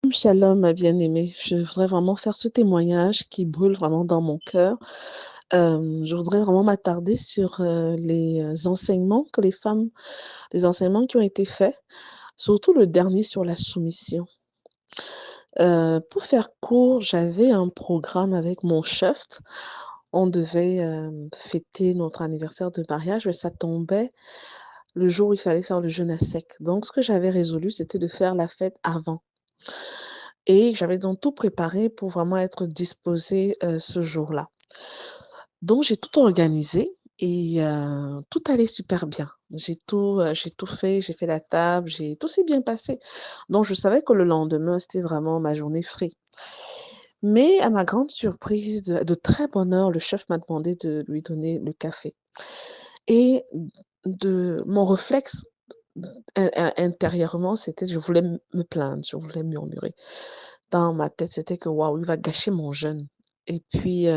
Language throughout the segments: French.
Shalom, ma bien-aimée. Je voudrais vraiment faire ce témoignage qui brûle vraiment dans mon cœur. Je voudrais vraiment m'attarder sur les enseignements que les enseignements qui ont été faits, surtout le dernier sur la soumission. Pour faire court, j'avais un programme avec mon chef. On devait fêter notre anniversaire de mariage, mais ça tombait le jour où il fallait faire le jeûne à sec. Donc, ce que j'avais résolu, c'était de faire la fête avant. Et j'avais donc tout préparé pour vraiment être disposée ce jour-là. Donc j'ai tout organisé et tout allait super bien. J'ai tout fait, j'ai fait la table, tout s'est bien passé. Donc je savais que le lendemain, c'était vraiment ma journée free. Mais à ma grande surprise, de très bonne heure, le chef m'a demandé de lui donner le café. Et de mon réflexe intérieurement, c'était je voulais me plaindre, je voulais murmurer. Dans ma tête, c'était que waouh, il va gâcher mon jeûne. Et puis,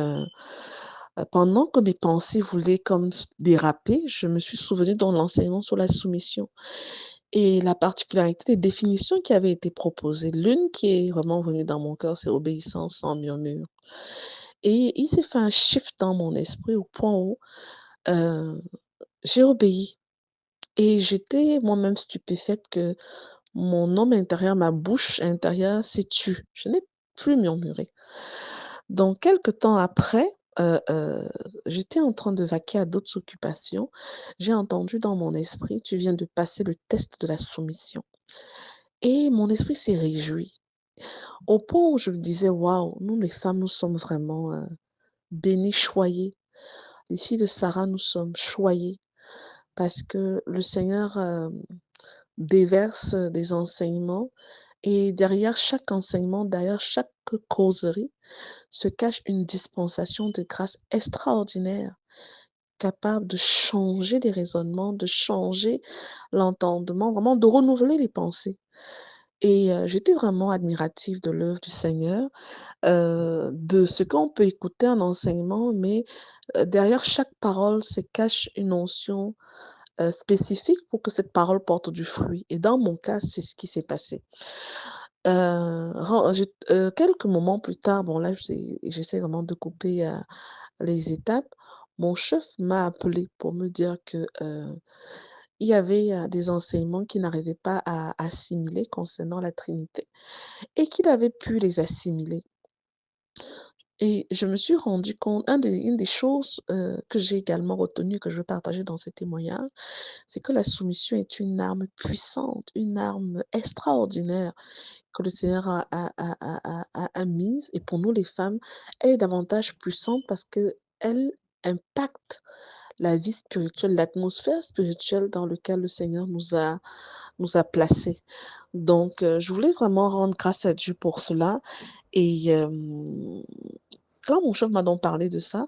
pendant que mes pensées voulaient comme déraper, je me suis souvenue dans l'enseignement sur la soumission et la particularité des définitions qui avaient été proposées. L'une qui est vraiment venue dans mon cœur, c'est obéissance sans murmure. Et il s'est fait un shift dans mon esprit au point où euh, j'ai obéi. Et j'étais moi-même stupéfaite que mon homme intérieur, ma bouche intérieure s'est tue. Je n'ai plus murmuré. Donc, quelque temps après, j'étais en train de vaquer à d'autres occupations. J'ai entendu dans mon esprit, tu viens de passer le test de la soumission. Et mon esprit s'est réjoui. Au point où je me disais, waouh, nous les femmes, nous sommes vraiment bénies, choyées. Les filles de Sarah, nous sommes choyées parce que le Seigneur déverse des enseignements et derrière chaque enseignement, derrière chaque causerie, se cache une dispensation de grâce extraordinaire, capable de changer les raisonnements, de changer l'entendement, vraiment de renouveler les pensées. Et j'étais vraiment admirative de l'œuvre du Seigneur, de ce qu'on peut écouter en enseignement, mais derrière chaque parole se cache une notion spécifique pour que cette parole porte du fruit. Et dans mon cas, c'est ce qui s'est passé. Quelques moments plus tard, bon là, j'essaie vraiment de couper les étapes. Mon chef m'a appelé pour me dire que il y avait des enseignements qu'il n'arrivait pas à assimiler concernant la Trinité et qu'il avait pu les assimiler. Et je me suis rendu compte, une des choses que j'ai également retenues, que je veux partager dans ces témoignages, c'est que la soumission est une arme puissante, une arme extraordinaire que le Seigneur a mise. Et pour nous, les femmes, elle est davantage puissante parce qu'elle impacte la vie spirituelle, l'atmosphère spirituelle dans laquelle le Seigneur nous a placés. Donc, je voulais vraiment rendre grâce à Dieu pour cela. Et quand mon chef m'a donc parlé de ça,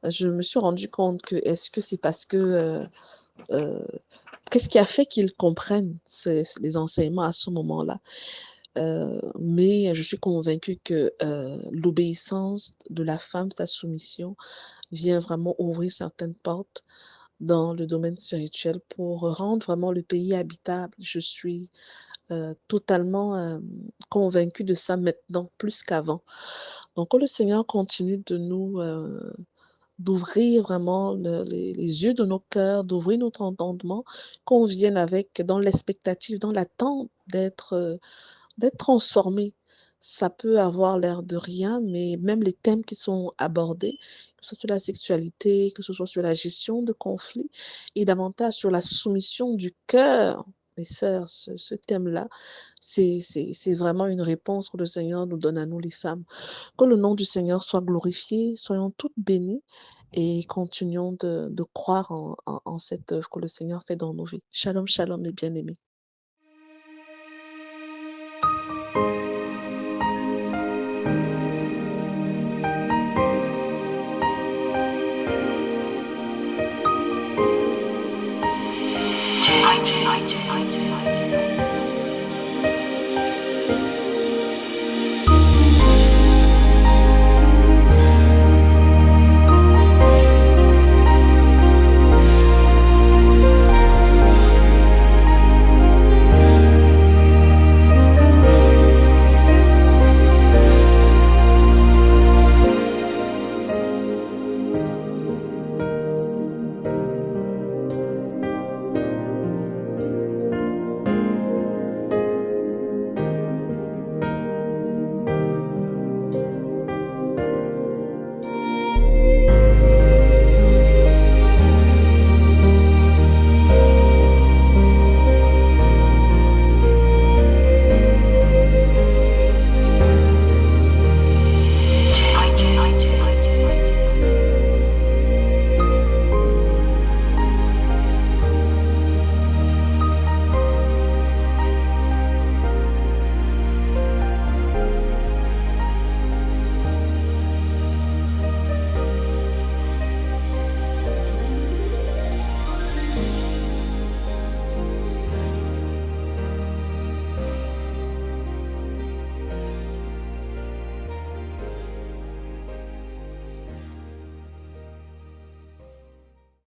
je me suis rendu compte que est-ce que c'est parce que euh, qu'est-ce qui a fait qu'ils comprennent les enseignements à ce moment-là? Mais je suis convaincue que l'obéissance de la femme, sa soumission, vient vraiment ouvrir certaines portes dans le domaine spirituel pour rendre vraiment le pays habitable. Je suis totalement convaincue de ça maintenant, plus qu'avant. Donc, que le Seigneur continue de nous d'ouvrir vraiment les yeux de nos cœurs, d'ouvrir notre entendement, qu'on vienne avec, dans l'expectative, dans l'attente d'être transformé. Ça peut avoir l'air de rien, mais même les thèmes qui sont abordés, que ce soit sur la sexualité, que ce soit sur la gestion de conflits, et davantage sur la soumission du cœur. Mes sœurs, ce thème-là, c'est vraiment une réponse que le Seigneur nous donne à nous, les femmes. Que le nom du Seigneur soit glorifié, soyons toutes bénies et continuons de croire en cette œuvre que le Seigneur fait dans nos vies. Shalom, shalom, mes bien-aimés.